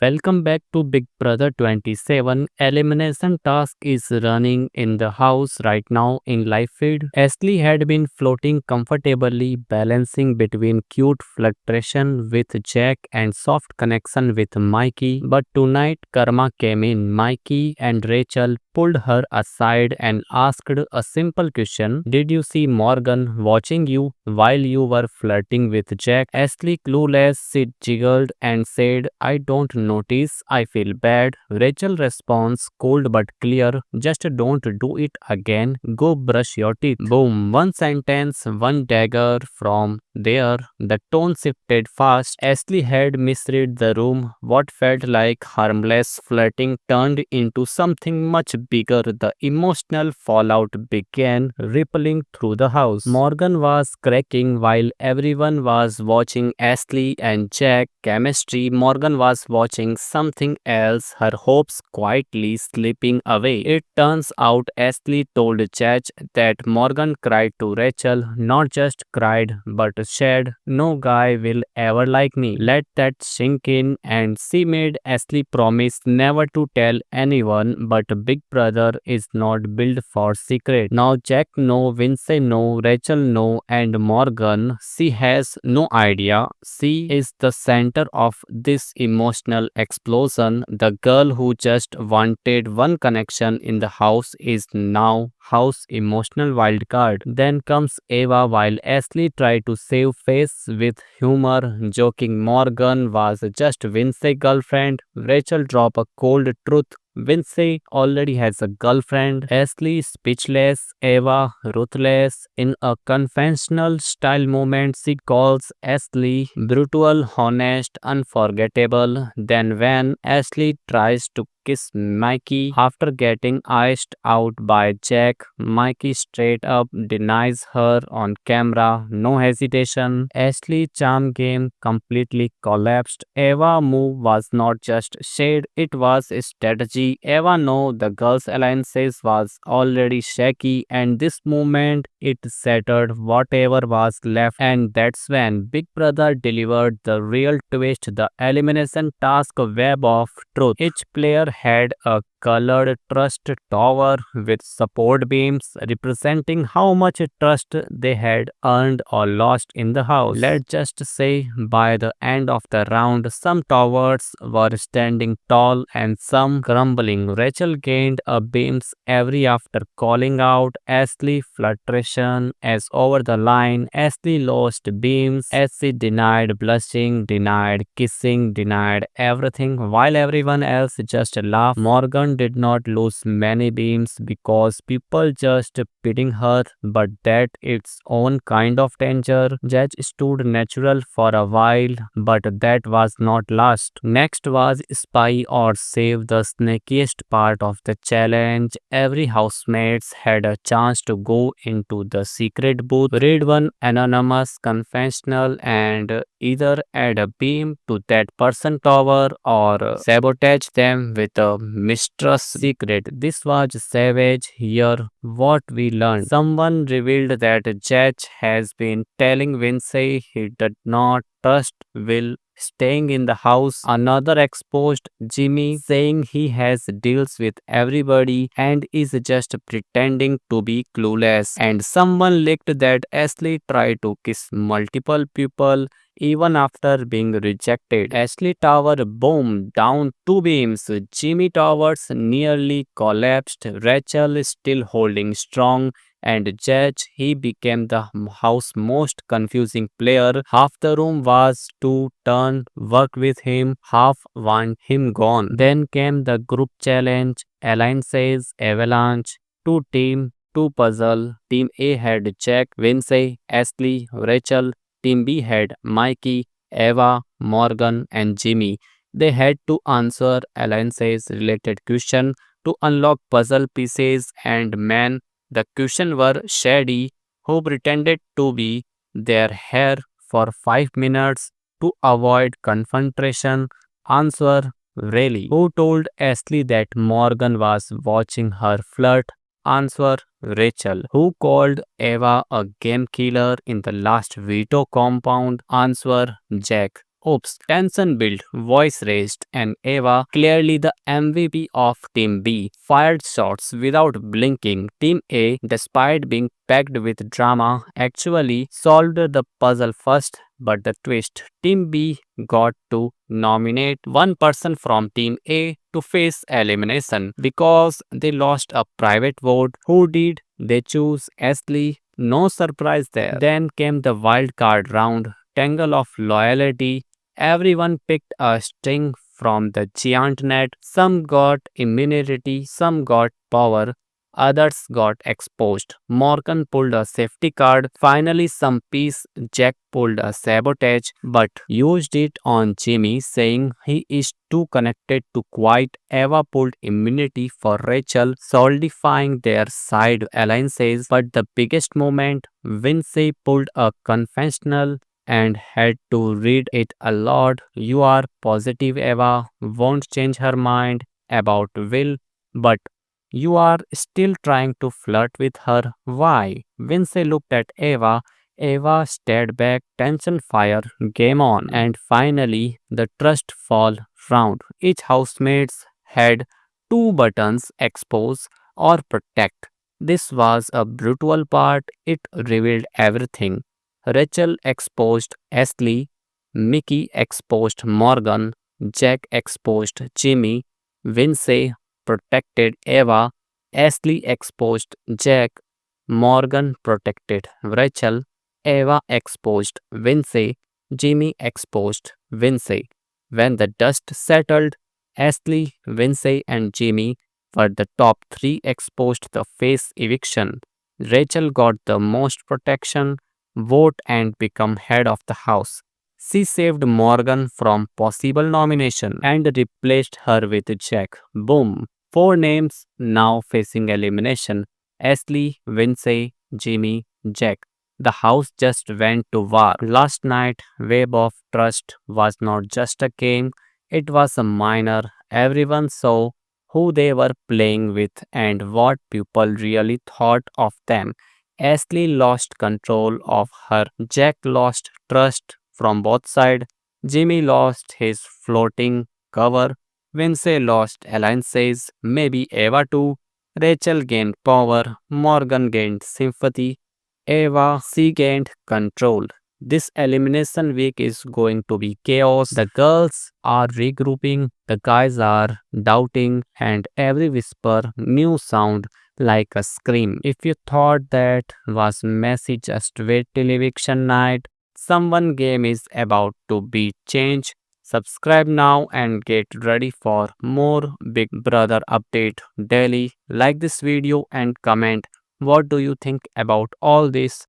Welcome back to Big Brother 27. Elimination task is running in the house right now in live feed. Ashley had been floating comfortably, balancing between cute flirtation with Jack and soft connection with Mikey. But tonight, Karma came in. Mikey and Rachel pulled her aside and asked a simple question. Did you see Morgan watching you while you were flirting with Jack? Ashley, clueless, she giggled and said, I don't notice, I feel bad. Rachel responds, cold but clear, just don't do it again. Go brush your teeth. Boom, one sentence, one dagger. From there, the tone shifted fast. Ashley had misread the room. What felt like harmless flirting turned into something much bigger. The emotional fallout began rippling through the house. Morgan was cracking while everyone was watching Ashley and Jack chemistry. Morgan was watching something else, her hopes quietly slipping away. It turns out Ashley told Jack that Morgan cried to Rachel, not just cried but said, no guy will ever like me. Let that sink in, and she made Ashley promise never to tell anyone, but Big Brother is not built for secret. Now Jack no, Vince no, Rachel no, and Morgan, she has no idea. She is the center of this emotional explosion. The girl who just wanted one connection in the house is now house emotional wildcard. Then comes Eva while Ashley tried to save face with humor, joking Morgan was just Vince's girlfriend. Rachel dropped a cold truth. Vince already has a girlfriend. Ashley speechless, Eva ruthless. In a conventional style moment, she calls Ashley brutal, honest, unforgettable. Then when Ashley tries to kiss Mikey after getting iced out by Jack, Mikey straight up denies her on camera, no hesitation. Ashley's charm game completely collapsed. Eva's move was not just shade, it was a strategy. Eva know the girls' alliances was already shaky, and this moment it shattered whatever was left. And that's when Big Brother delivered the real twist, the elimination task web of truth. Each player had a colored trust tower with support beams representing how much trust they had earned or lost in the house. Let's just say by the end of the round, some towers were standing tall and some crumbling. Rachel gained a beams every after calling out Ashley flirtation as over the line. Ashley lost beams as she denied blushing, denied kissing, denied everything while everyone else just laughed. Morgan did not lose many beams because people just pitying her, but that its own kind of danger. Judge stood natural for a while, but that was not last. Next was spy or save, the snakiest part of the challenge. Every housemates had a chance to go into the secret booth, read one anonymous confessional, and either add a beam to that person tower or sabotage them with a mistress secret. This was savage. Here, what we learned. Someone revealed that Judge has been telling Vince he did not trust Will staying in the house. Another exposed Jimmy saying he has deals with everybody and is just pretending to be clueless. And someone leaked that Ashley tried to kiss multiple people even after being rejected. Ashley Tower boomed down two beams. Jimmy Towers nearly collapsed. Rachel is still holding strong. And Judge, he became the house most confusing player. Half the room was to turn, work with him, half want him gone. Then came the group challenge, alliances, avalanche, two team, two puzzle. Team A had Jack, Vince, Ashley, Rachel. Team B had Mikey, Eva, Morgan, and Jimmy. They had to answer alliances related question to unlock puzzle pieces, and man, the question were Shady, who pretended to be their hair for 5 minutes to avoid confrontation. Answer Really, who told Ashley that Morgan was watching her flirt. Answer Rachel, who called Eva a game killer in the last veto compound. Answer Jack, Oops, tension built, voice raised, and Eva, clearly the MVP of Team B, fired shots without blinking. Team A, despite being packed with drama, actually solved the puzzle first. But the twist, Team B got to nominate one person from Team A to face elimination because they lost a private vote. Who did they choose? Ashley. No surprise there. Then came the wild card round, tangle of loyalty. Everyone picked a string from the giant net. Some got immunity, some got power, others got exposed. Morgan pulled a safety card. Finally, some piece Jack pulled a sabotage but used it on Jimmy, saying he is too connected to quiet. Eva pulled immunity for Rachel, solidifying their side alliances. But the biggest moment, Vince pulled a confessional and had to read it aloud. You are positive Eva won't change her mind about Will, but you are still trying to flirt with her. Why? Vince looked at Eva. Eva stared back, tension fire, game on. And finally, the trust fall round. Each housemates had two buttons, expose or protect. This was a brutal part. It revealed everything. Rachel exposed Ashley, Mickey exposed Morgan, Jack exposed Jimmy, Vince protected Eva, Ashley exposed Jack, Morgan protected Rachel, Eva exposed Vince, Jimmy exposed Vince. When the dust settled, Ashley, Vince, and Jimmy were the top three exposed the face eviction. Rachel got the most protection, vote, and become head of the house. She saved Morgan from possible nomination and replaced her with Jack. Boom. Four names now facing elimination. Ashley, Vince, Jimmy, Jack. The house just went to war. Last night, Web of Trust was not just a game, it was a minor. Everyone saw who they were playing with and what people really thought of them. Ashley lost control of her. Jack lost trust from both sides. Jimmy lost his floating cover. Vince lost alliances, maybe Eva too. Rachel gained power. Morgan gained sympathy. Eva, she gained control. This elimination week is going to be chaos. The girls are regrouping, the guys are doubting, and every whisper new sound like a scream. If you thought that was messy, just wait till eviction night. Someone game is about to be changed. Subscribe now and get ready for more Big Brother update daily. Like this video and comment what do you think about all this.